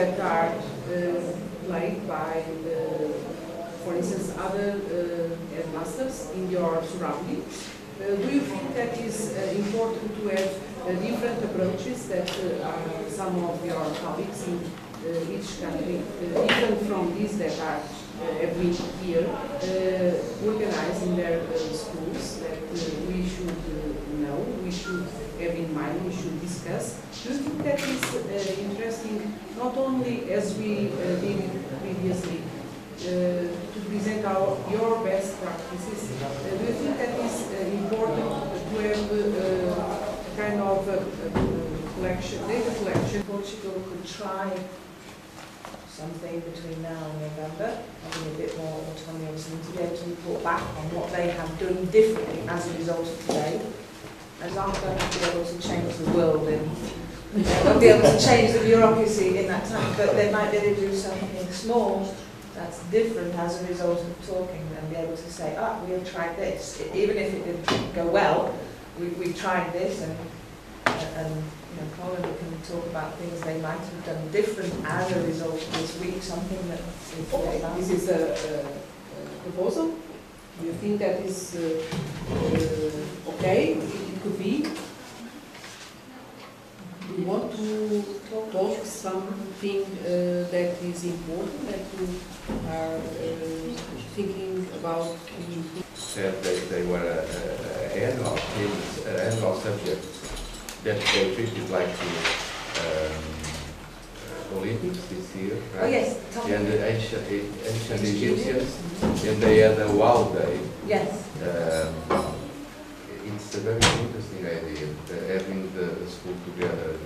that are played by, for instance, other headmasters in your surroundings? Do you think that is important to have different approaches that some of your colleagues in each country, even from these that are have been here, organize in their schools, that we should know, we should have in mind, we should discuss? Do you think that is interesting, not only as we did previously, to present your best practices? Do you think that is important to have a kind of collection, data collection? Portugal could try something between now and November, having a bit more autonomy and to be able to report back on what they have done differently as a result of today. As I'm going to be able to change the world and they won't be able to change the bureaucracy in that time, but they might be able to do something small that's different as a result of talking and be able to say, we have tried this. Even if it didn't go well, we tried this, and Poland can talk about things they might have done different as a result of this week, something that is This is a proposal. Do you think that is okay? It could be. Do you want to talk something that is important that you are thinking about? Said that they were annual subjects that they treated like the Olympics this year, right? Oh yes, and the ancient Egyptians, and they had a wow day. Yes. It's a very interesting idea, having the school together,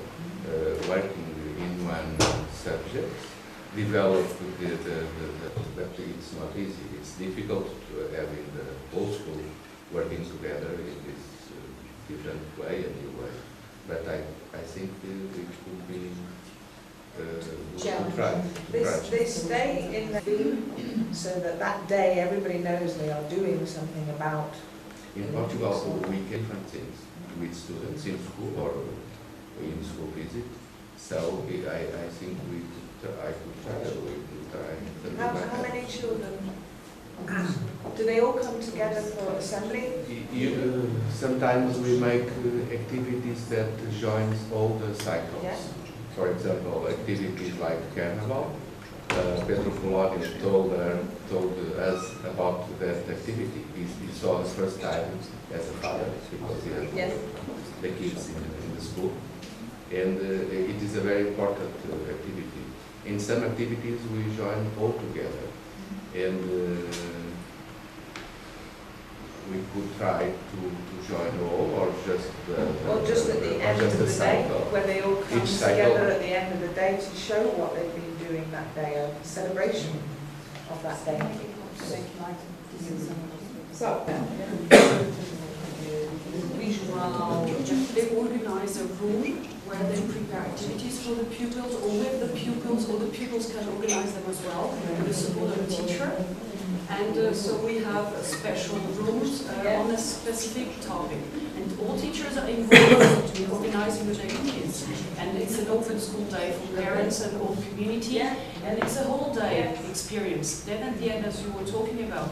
working in one subject, develop but it's not easy. It's difficult to having the whole school working together in this different way, a new way. But I think it could be try. They stay in the theme so that day everybody knows they are doing something about. In Portugal, we get different things with students in school or in school visit. So I think I could try. How many children? Do they all come together for assembly? Sometimes we make activities that joins all the cycles. Yeah. For example, activities like Carnival. Pedro Poloni told us about that activity. He saw the first time as a father because he had the kids in the school. And it is a very important activity. In some activities we join all together. And we could try to join all, or just just at the end of the day, when they all come together at the end of the day to show what they've been doing that day, a celebration of that day. So, they organize a room where they prepare activities for the pupils, or with the pupils, or the pupils can organize them as well with the support of a teacher. And so we have special rooms on a specific topic. And all teachers are involved in organizing with their kids. And it's an open school day for parents and the whole community. And it's a whole day experience. Then at the end, as you were talking about,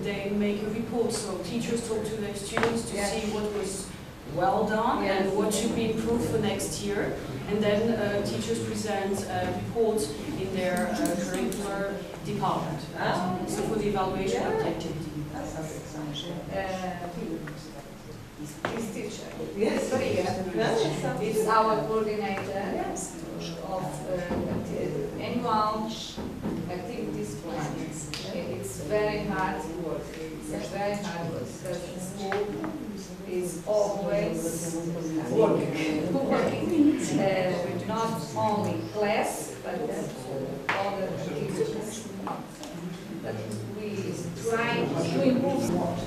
they make a report. So teachers talk to their students to see what was well done and what should be improved for next year. And then teachers present reports in their curricular department. So for the evaluation of the activity. This teacher. Yes, It's our coordinator of annual activities plans. It's very hard work. It's very hard work because the school is always working. Not only class, but other activities. But we try to improve what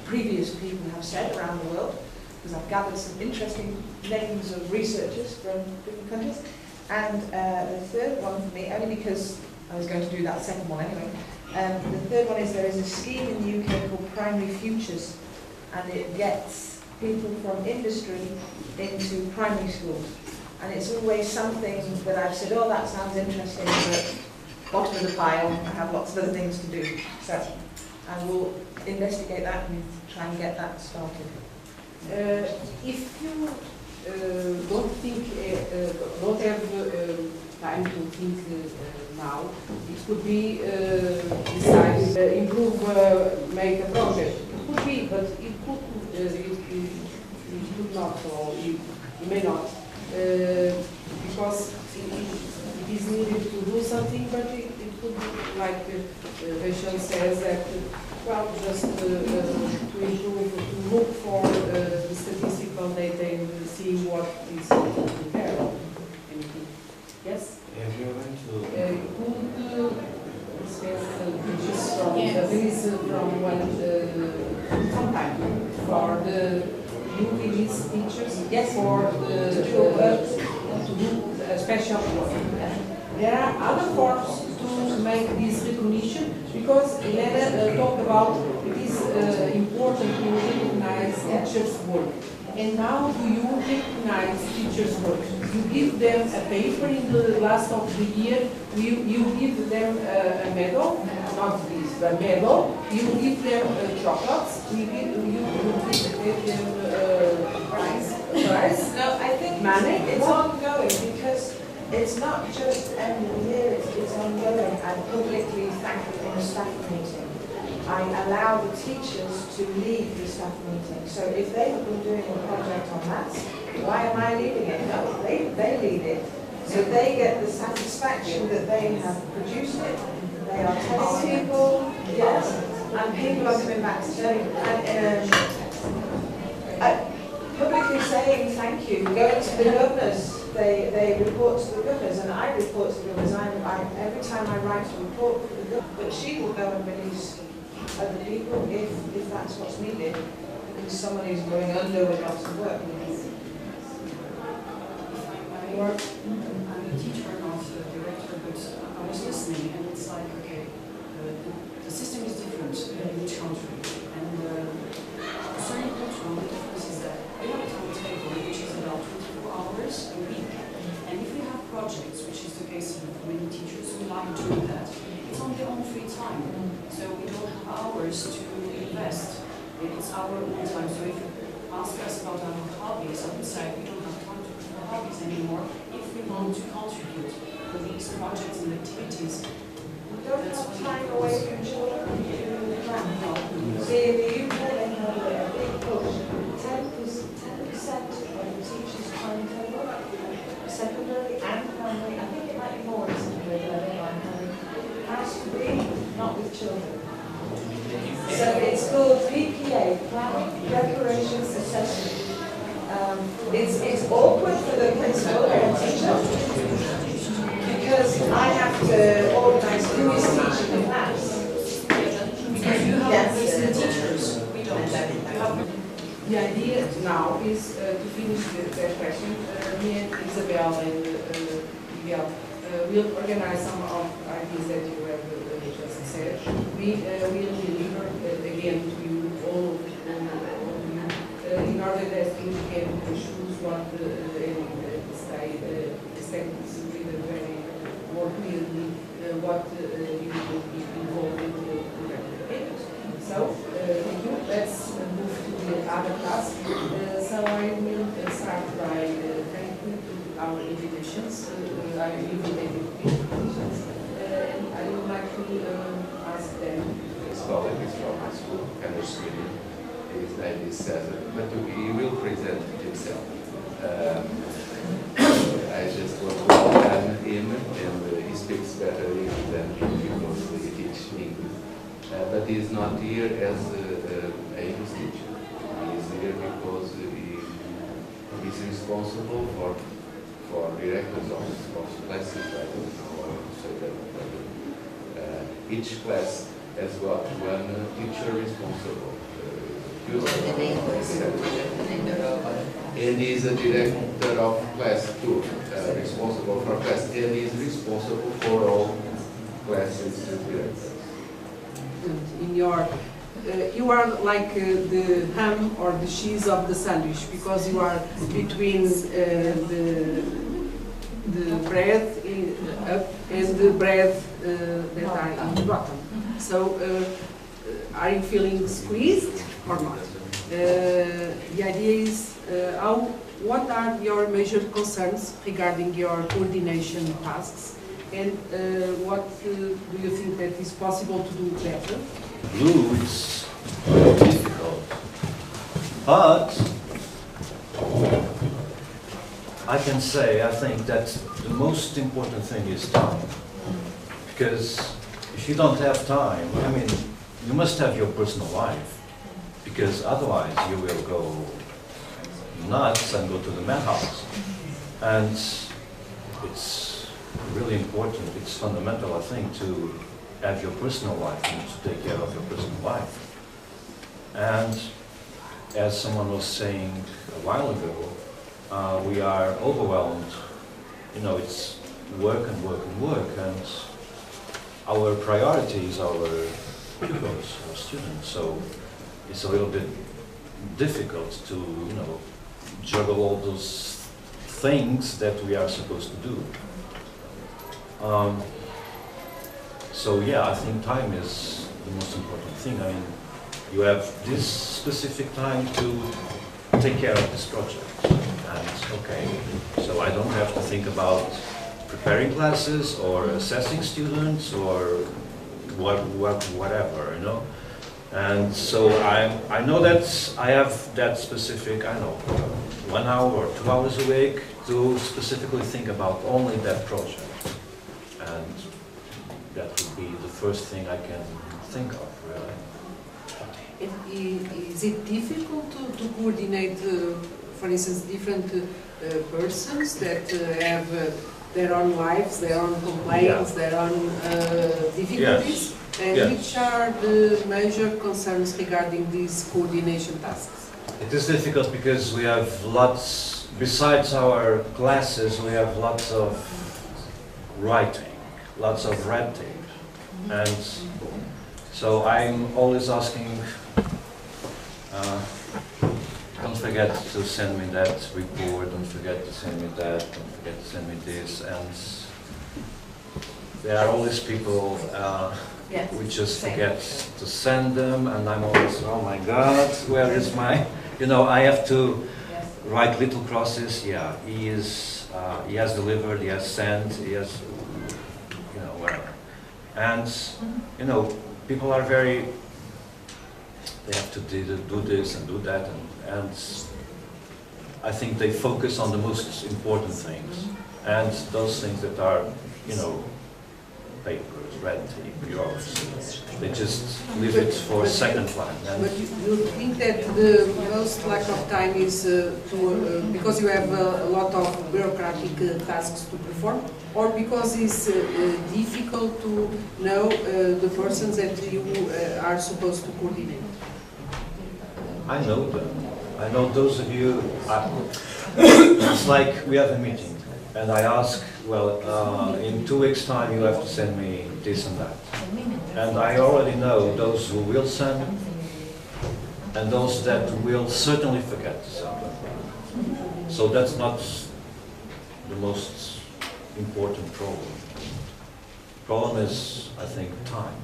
previous people have said around the world, because I've gathered some interesting names of researchers from different countries. And the third one for me, only because I was going to do that second one anyway, the third one is there is a scheme in the UK called Primary Futures, and it gets people from industry into primary schools. And it's always something that I've said, oh, that sounds interesting, but bottom of the pile, I have lots of other things to do. So I will investigate that and try and get that started. If you don't think, don't have time to think now, it could be decide, improve, make a project. It could be, but it could, it could not, or it may not, because it is needed to do something, but it could be like Rachel says that, well, just to improve, to look for the statistical data and see what is there. Anything? Yes? If you're going to Could release from one sometime for the new release teachers, Yes. for the to do a special work. There are other forms to make this recognition, because Elena talked about it is important to recognize teachers' work. And how do you recognize teachers' work? You give them a paper in the last of the year, you give them a medal, not this, a medal, you give them chocolates, you give them prize. No, I think Money? it's ongoing, because it's not just end of the year, it's ongoing. I publicly thank them in a staff meeting. I allow the teachers to lead the staff meeting. So if they have been doing a project on maths, why am I leading it? No, they lead it. So they get the satisfaction that they have produced it. They are telling people, yes, and people are coming back to tell you. Publicly saying thank you, going to the governors, they report to the governors, and I report to the governors. Every time I write a report for the governor, but she will go and release other people if that's what's needed, because someone is going under with lots of work. I'm a teacher, not a director, but I was listening, and it's like, okay, the system is different in each country, and concerning Portugal, the difference is that we have a timetable which is about 24 hours a week, and if we have projects, which is the case for many teachers who like doing that, it's on their own free time, so we don't have hours to invest. It's our own time, so if you ask us about our hobbies, I would say we don't have time for hobbies anymore if we want to contribute to these projects and activities. We don't have time away from children doing the plan. See, in the UK they have a big push. 10% of the teachers' timetable, secondary and primary, I think it might be more in secondary, but I don't know, has to be not with children. So it's called PPA, Planning, Preparation, Assessment. It's awkward for the principal and teacher, because I have to organise who is teaching the class. Because you have the teachers, we don't. You have The idea now is to finish that question. Me and Isabel and Miguel will organize some of ideas that you have just said. We will deliver again to you all of you in order that you can choose what stay with very more clearly what you will be involved in the program. Okay? So, thank you. Let's move to the other task. So I will start by thanking our invitations. I invited invitations. And I would like to ask them. His colleague is from my school, Anders Sweden. His name is Cesar, but he will present himself. I just want to welcome him, and he speaks better English than me because he teaches English. But he is not here as an English teacher. He is here because he is responsible for directors of classes. I don't know how to say that. Each class has got one teacher responsible. And he is a director of class too, responsible for class, and he is responsible for all classes directors. In your, you are like the ham or the cheese of the sandwich, because you are between the the bread up and the bread that are in the bottom. So are you feeling squeezed or not? The idea is what are your major concerns regarding your coordination tasks, and what do you think that is possible to do better? Blue is difficult, but I can say I think that the most important thing is time, because if you don't have time, I mean, you must have your personal life, because otherwise you will go nuts and go to the madhouse. And it's really important, it's fundamental, I think, to have your personal life and to take care of your personal life. And as someone was saying a while ago, we are overwhelmed. You know, it's work and work and work, and our priority is our pupils, our students. So it's a little bit difficult to, you know, juggle all those things that we are supposed to do. So yeah, I think time is the most important thing. I mean, you have this specific time to take care of this project. And okay, so I don't have to think about preparing classes or assessing students or whatever, you know. And so I know that I have that specific, 1 hour or 2 hours a week to specifically think about only that project. And that would be the first thing I can think of, really. Is it difficult to coordinate, for instance, different persons that have their own lives, their own complaints, their own difficulties? Yes. And Yes. which are the major concerns regarding these coordination tasks? It is difficult because we have lots, besides our classes, we have lots of writing, lots of red tape. And so I'm always asking, don't forget to send me that report, don't forget to send me that, don't forget to send me this. And there are always people we just forget to send them, and I'm always, oh my God, where is my, you know, I have to write little crosses. Yeah, he has delivered, he has sent, he has, you know, whatever. And, you know, people are very, they have to do this and do that, and I think they focus on the most important things, and those things that are, you know, papers, red tape, bureaucracy, they just leave it for second plan. But you think that the most lack of time is because you have a lot of bureaucratic tasks to perform, or because it's difficult to know the persons that you are supposed to coordinate? I know them. I know those of you. It's like we have a meeting, and I ask, well, in 2 weeks' time you have to send me this and that. And I already know those who will send, and those that will certainly forget to send them. So that's not the most important problem. Problem is, I think, time.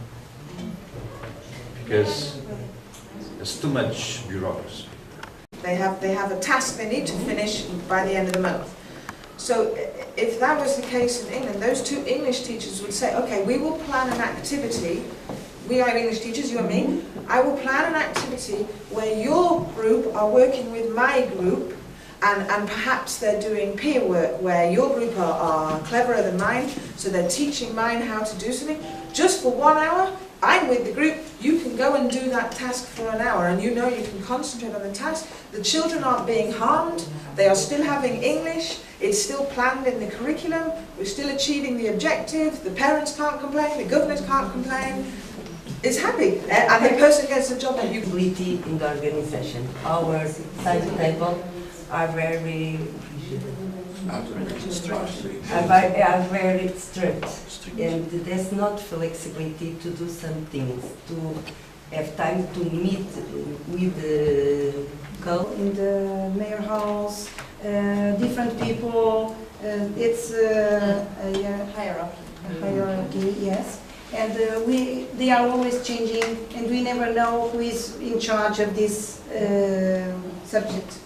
Because there's too much bureaucracy. They have a task they need to finish by the end of the month. So if that was the case in England, those two English teachers would say, okay, we will plan an activity, we are English teachers, you and me, I will plan an activity where your group are working with my group, and perhaps they're doing peer work where your group are cleverer than mine, so they're teaching mine how to do something. Just for 1 hour, I'm with the group, you can go and do that task for an hour, and you know you can concentrate on the task. The children aren't being harmed, they are still having English, it's still planned in the curriculum, we're still achieving the objective, the parents can't complain, the governors can't complain. It's happy, and the person gets the job. Flexibility in the organization. Our timetable are very very strict, and there's not flexibility to do some things, to have time to meet with the in the mayor halls, different people, It's a hierarchy, yes. And they are always changing, and we never know who is in charge of this subject.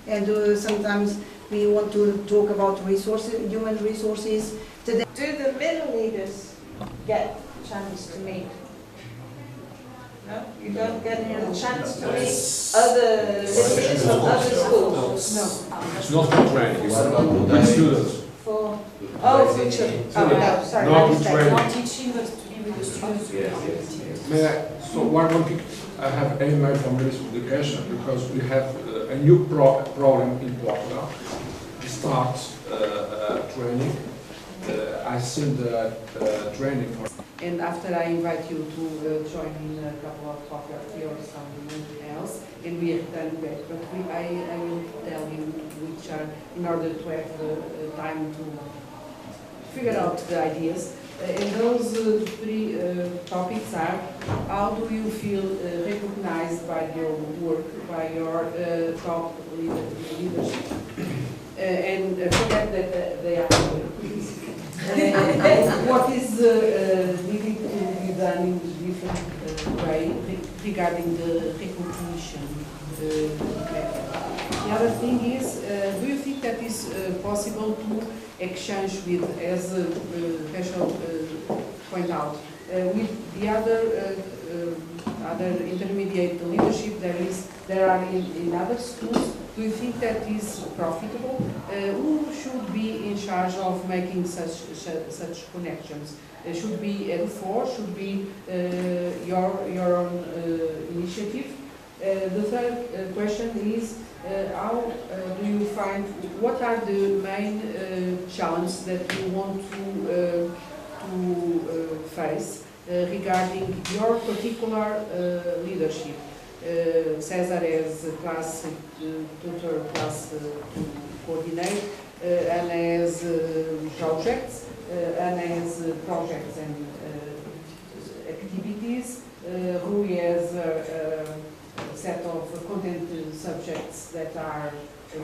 And sometimes we want to talk about resources, human resources. Do the middle leaders get a chance to meet? No? You don't get a chance to meet other leaders from other schools? No. It's not for training, it's What about for today? students. For, oh, for children. Oh, no, sorry, Not my with mistake. training. Not teaching, but to be with the students. May I, so one thing, I have an email from Ministry of Education because we have a new program in Portugal. We start training. I send the training for. And after I invite you to join in a couple of coffee or tea or something else, and we return back. But I will tell you which are, in order to have time to figure out the ideas. And those three topics are: how do you feel recognized by your work, by your top leadership? And forget that they are and what is needed to be done in a different way regarding the recognition method. The other thing is, do you think that is possible to exchange with, as Rachel point out, with the other intermediate leadership there are in other schools? Do you think that is profitable? Who should be in charge of making such connections? Should be L4? Should be your own initiative? The third question is, how do you find, what are the main challenges that you want to face regarding your particular leadership? Cesar as class tutor, class to coordinate, and as projects, and as projects and activities. Rui as a set of content subjects that are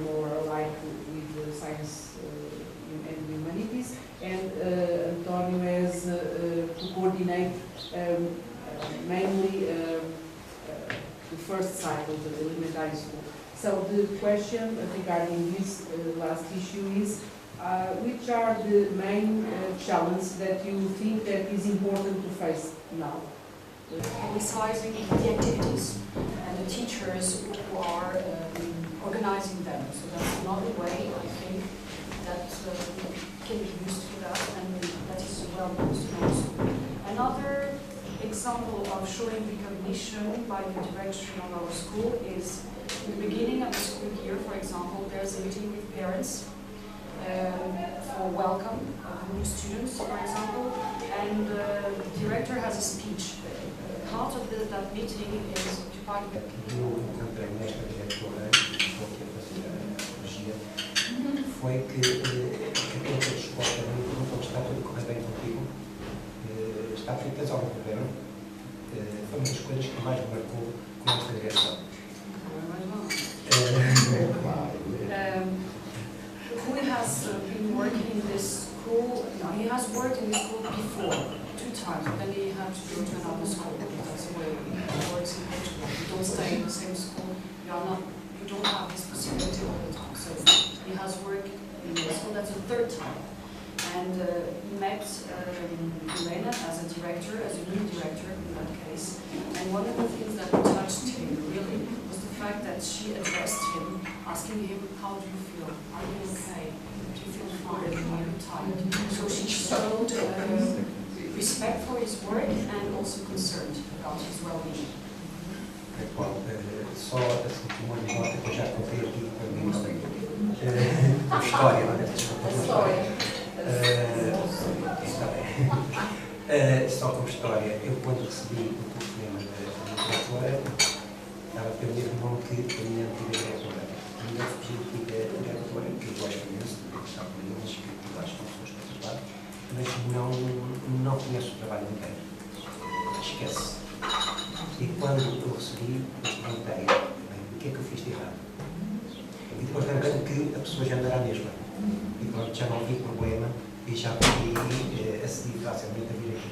more alike with science and humanities, and Antonio as to coordinate mainly the first cycle, the elementary school. So the question regarding this last issue is, which are the main challenges that you think that is important to face now? Publicizing the activities and the teachers who are organizing them. So that's another way, I think, that we can be used to that, and that is well used also. Another example of showing recognition by the direction of our school is in the beginning of the school year, for example, there's a meeting with parents for welcome of new students, for example, and the director has a speech. Part of that meeting is to part of it. Foi que aquilo que eles gostam muito, está tudo correndo bem contigo, está tudo, tens algum problema? Foi uma das coisas que mais me marcou com esta direção. Rui has been working in this school, no, he has worked in this school before, 2 times, but then he had to go to another school. That's the way it works in Portugal. You don't stay in the same school, you don't have this possibility all the time. So he has worked in this school, that's the 3rd time. And he met Elena as a director, as a new director in that case. And one of the things that touched him really was the fact that she addressed him, asking him, how do you feel? Are you okay? Do you feel fine? Are you tired? So she showed respect for his work and also concerned about his well-being. Bom, só assim, uma nota que eu já contei aqui para mim, história, não é? História. Está bem. Só como história, eu quando recebi o telefonema da diretora, estava a pedir irmão que a minha antiga diretora, a minha antiga diretora, que eu gosto imenso, porque está com eles, que eu acho que são pessoas participadas, mas não conheço o trabalho inteiro. Esquece. E quando eu recebi, eu perguntei, o que é que eu fiz de errado? E depois lembrei-me que a pessoa já não era a mesma. E pronto, já não havia problema e já podia aceder facilmente a vir aqui.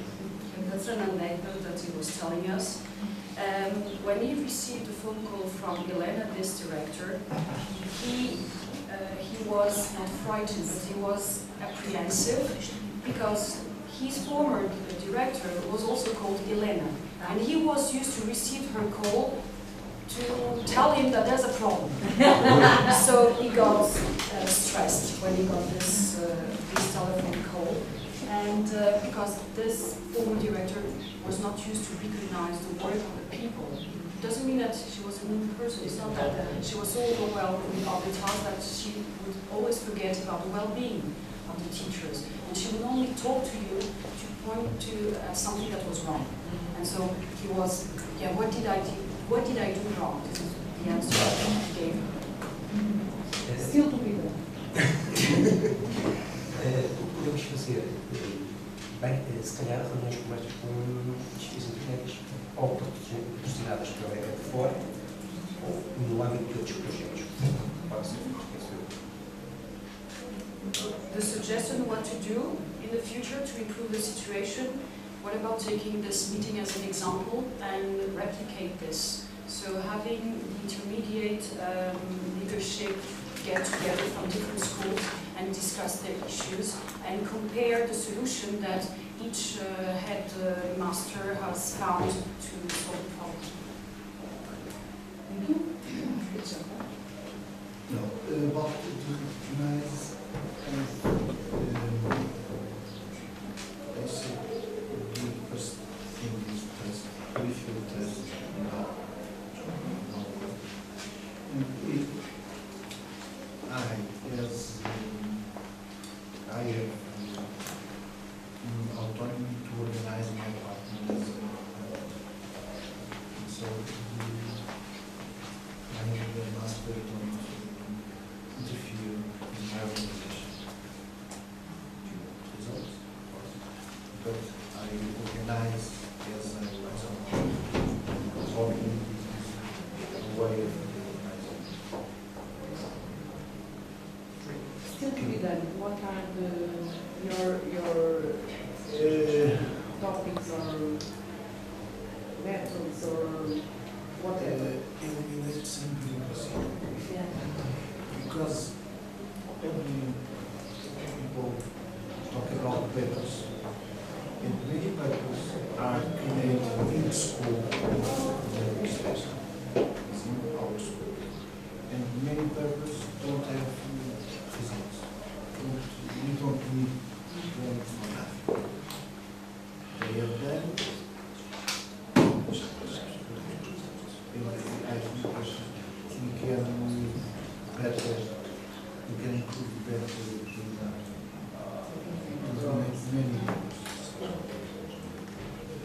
That's an anecdote that he was telling us. When he received a phone call from Elena, this director, he was not frightened, but he was apprehensive because his former director was also called Elena, and he was used to receive her call to tell him that there's a problem. So he got stressed when he got this telephone call. And because this former director was not used to recognize the work of the people. It doesn't mean that she was a mean person. It's not that she was so overwhelmed with other tasks that she would always forget about the well-being of the teachers. And she would only talk to you to point to something that was wrong. And so he was, yeah, what did I do? What did I do wrong? This is the answer that he gave her. Still to be done. Podemos fazer, bem, se calhar reuniões como estas com despesas internas, ou patrocinadas pela Beca de Fora, ou no âmbito de outros projetos. Pode ser, The suggestion what to do in the future to improve the situation, what about taking this meeting as an example and replicate this? So having intermediate leadership get together from different schools and discuss their issues and compare the solution that each head master has found to solve the problem. Thank you. No, about to recognize also the first thing is test, refill test now. And if I have autonomy to organize my partners, so I need the master don't interfere in my organization. Results, but I organize as a hobby, way of organizing. Still to be done. What are your topics or methods or whatever? Eliminate some bureaucracy. Yeah. Because when people talk about papers, and many papers are created in the school, especially in our school, and many papers don't have results. We don't need them for nothing. They have done. I think we can better, we can improve better many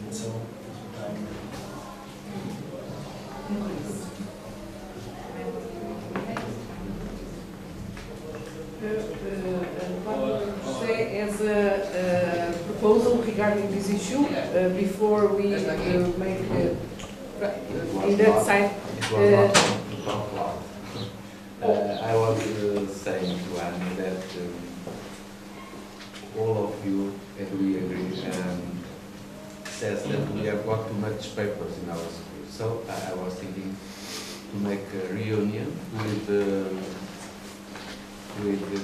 and so José has a proposal regarding this issue before we make in that side. It was not loud. I was saying to Annie that all of you, and we agree, says that we have got too much papers in our school. So I was thinking to make a reunion with the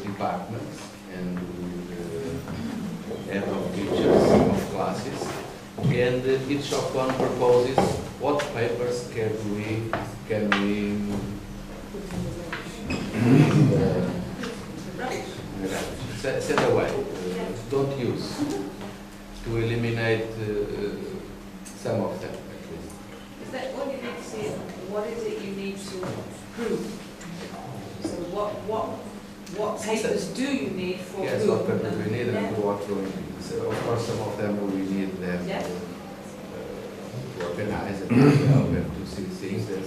departments and with the head of teachers of classes, and each of one proposes what papers can we set away, don't use, to eliminate some of them at least. Is that what you need to see? What is it you need to prove? So what papers do you need for Yes, who? what papers we need and what going to be. So of course some of them we need them Yeah. to organize and to help and to see things and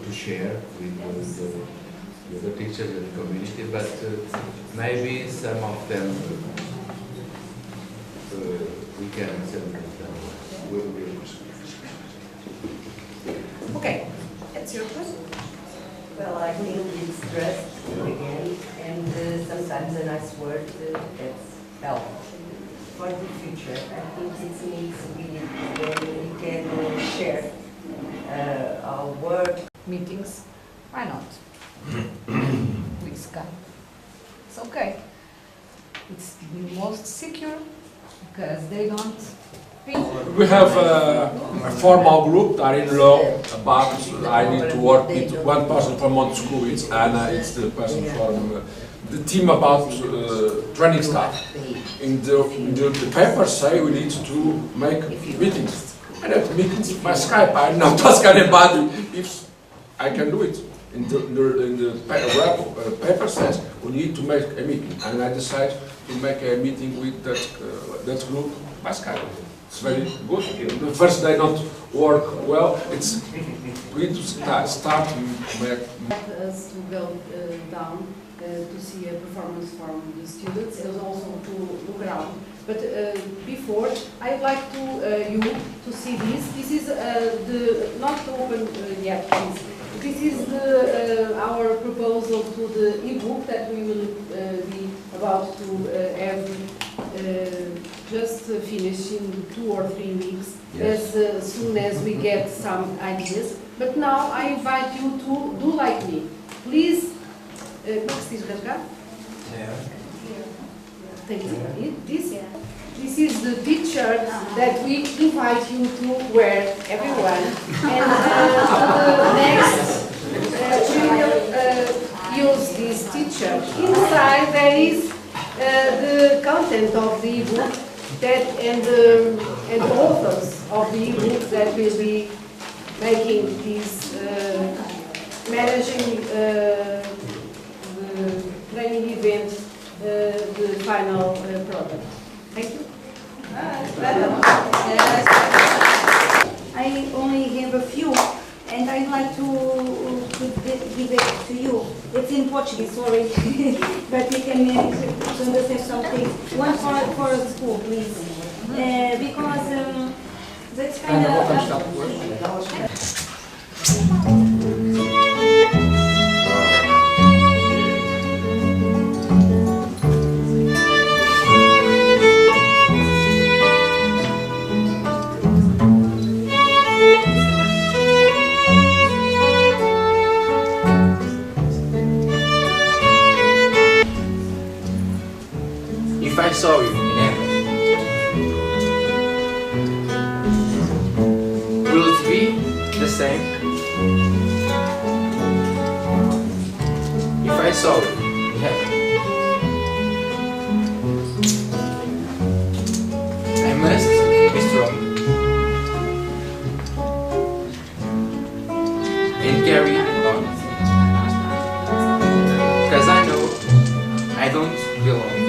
to share with the teachers and the community, but maybe some of them we can send them. Okay, that's your question. Well, I think it's trust again, and sometimes a nice word that's help for the future. I think it needs really when we can share our work. Meetings, why not? With Skype. It's okay. It's the most secure because they don't think. We have a formal group that in law, but I need to work with one person from Montesquieu, it's Anna, it's the person from the team about training staff. In the papers say we need to make meetings. And at meetings by Skype, I'm not asking anybody if I can do it. In the paper says we need to make a meeting, and I decide to make a meeting with that group by Skype. It's very good. The first day not work well. It's good to start to make. Us to go down to see a performance from the students and also to look around. But before, I'd like to you to see this. This is the not open yet, please. This is our proposal to the e-book that we will be about to have just finish in 2 or 3 weeks, Yes. as soon as we get some ideas. But now I invite you to do like me. Please, como é que se diz rasgar? Thank you. This is the picture that we invite you to wear, everyone. And the next, we will use this t-shirt. Inside there is the content of the ebook and the authors of the ebook that will be making this, managing the training event, the final product. Thank you. I only have a few, and I'd like to give it to you. It's in Portuguese, sorry, but we can manage to understand something. One for the school, please, because that's kind of. If I saw you in heaven, will it be the same? If I saw you in heaven, I must be strong and carry on, because I know I don't belong.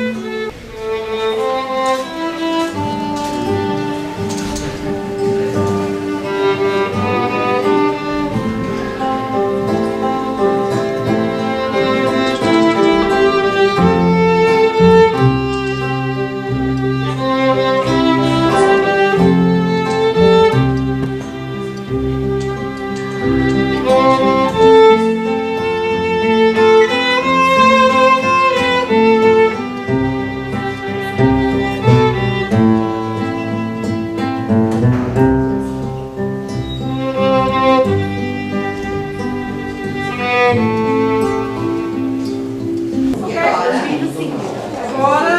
Agora,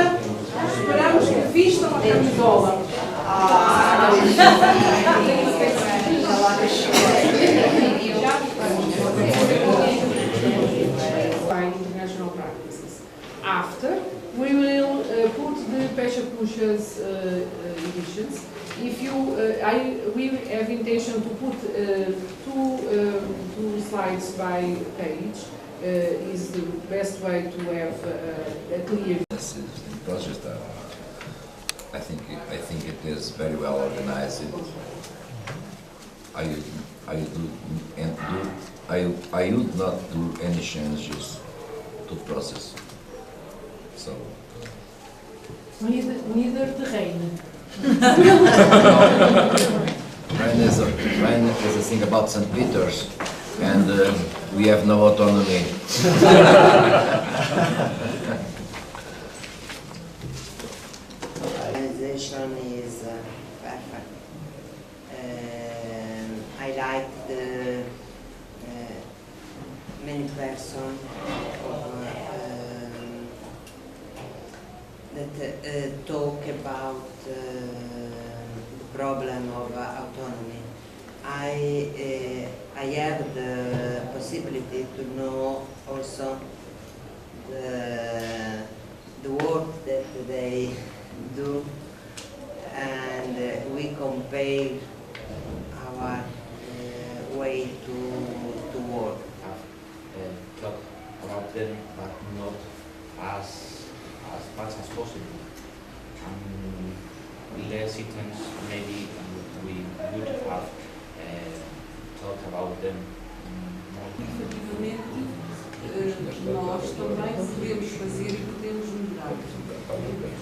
esperamos que vistam a camisola. By international practices. After, we will put the Pecha Puxas editions. If you, we have intention to put two slides by page. Is the best way to have a clear. This is the project. I think it is very well organized. I would not do any changes to the process. So. Neither the rain. When is a thing about St. Peter's, and we have no autonomy. Organization is perfect. I like the many persons that talk about the problem of autonomy. I have the possibility to know also the work that they do, and we compare our way to work. Talk about them, but not as much as possible. Less items, maybe we would have talked about them more. Efetivamente, nós também podemos fazer e podemos melhorar.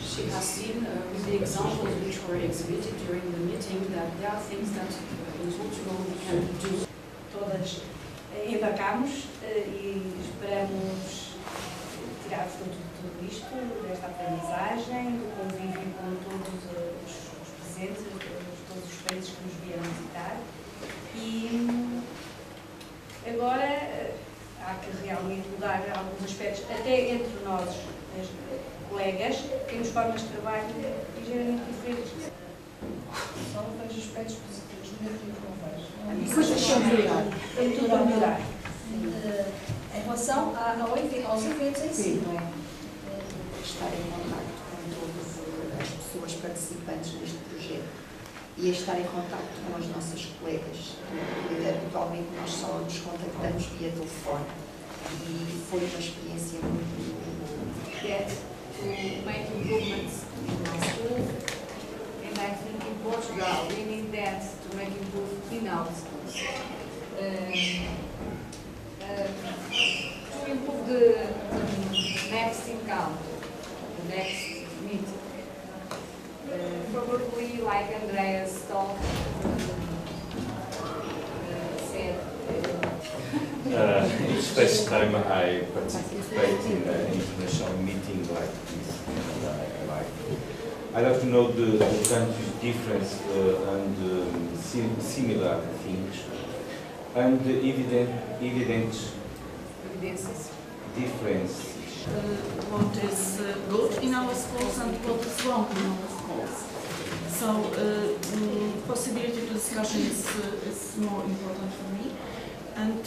She has seen with the examples which were exhibited during the meeting that there are things that in Portugal we can do. Todas embarcamos e esperamos tirar fruto de tudo isto, desta aprendizagem, do convívio com todos os presentes, todos os países que nos vieram visitar. E agora há que realmente mudar alguns aspectos, até entre nós, as colegas, temos formas de trabalho ligeiramente diferentes. Só vejo aspectos positivos, negativos não vejo. Coisas são melhorar, tem tudo a melhorar. Em relação aos eventos em si, não é? Estar em contato com todas as pessoas participantes neste projeto e estar em contato com as nossas colegas, porque habitualmente nós só nos contactamos via telefone e foi uma experiência muito That to make improvements in my school, and I think in Portugal we need that to make improvement in our schools. To improve the next encounter, the next meeting. Probably like Andreas talk said. Each first time I participate in an international meeting like this, and I like to know the country's difference and similar things, and the evidences difference. What is good in our schools and what is wrong in our schools. So possibility to discussion is more important for me. And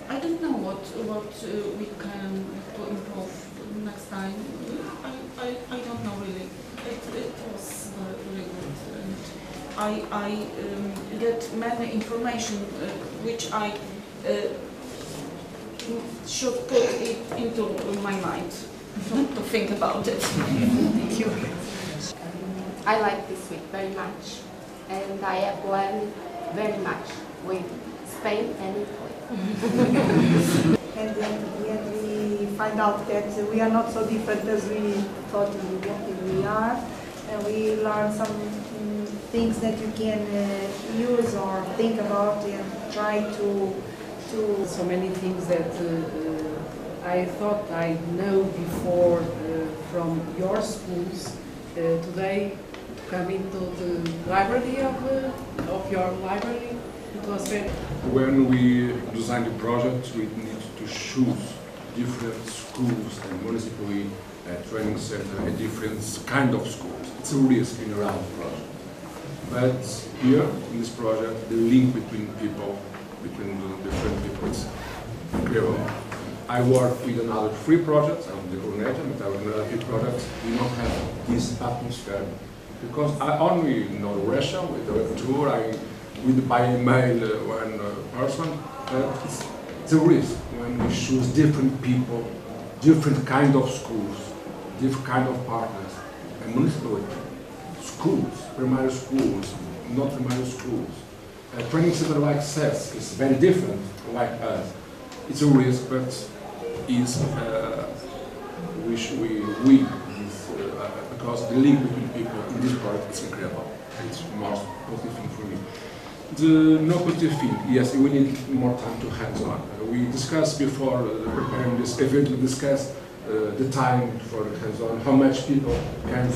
I don't know what we can to improve next time. I don't know really. It was really good, and I get many information which I should put it into my mind to think about it. Thank you. I like this week very much, and I have learned very much with Spain and Italy. And we find out that we are not so different as we thought we are, and we learn some things that you can use or think about and try to so many things that I thought I know before from your schools. Today, to come into the library of your library, it was very. When we design the project, we need to choose different schools and municipal training center and different kind of schools. It's a risk in around the project. But here, in this project, the link between people, between the different people, is incredible. I work with another 3 projects, I'm the coordinator, but I work with another 3 projects. We don't have this atmosphere. Because I only know Russia with the tour, with by email one person, but it's a risk when we choose different people, different kind of schools, different kind of partners, and municipal schools, primary schools, not primary schools. A training center like CES is very different like us. It's a risk, but is because the link between people in this project is incredible. It's the most positive thing for me. The no-positive thing, yes, we need more time to hands-on. We discussed before preparing this event, we discussed the time for hands-on, how much people can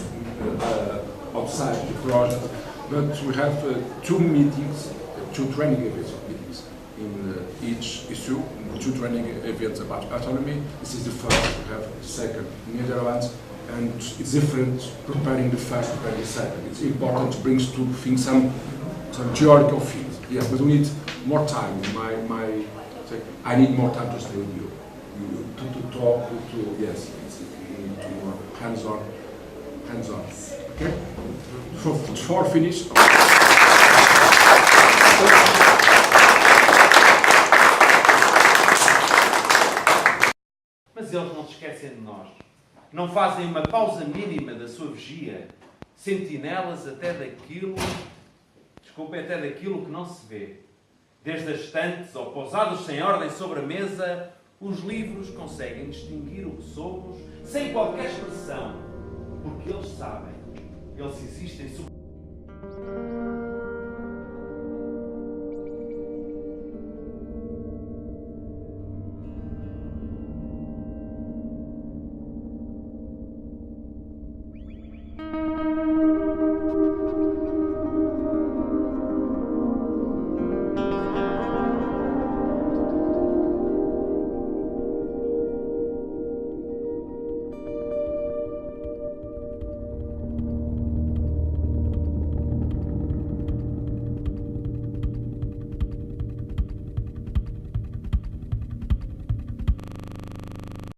outside the project. But we have 2 meetings, 2 training events in each issue, 2 training events about autonomy. This is the first, we have the second, Netherlands, and it's different preparing the first, preparing the second. It's important to bring two things, some theoretical things. Yes, but we need more time. I need more time to stay with you, to talk, yes, we need to be more hands-on. Okay? For finish. Mas eles não se esquecem de nós. Não fazem uma pausa mínima da sua vigia, sentinelas até daquilo que não se vê. Desde as estantes ou pousados sem ordem sobre a mesa, os livros conseguem distinguir o que somos sem qualquer expressão, porque eles sabem, eles existem sob...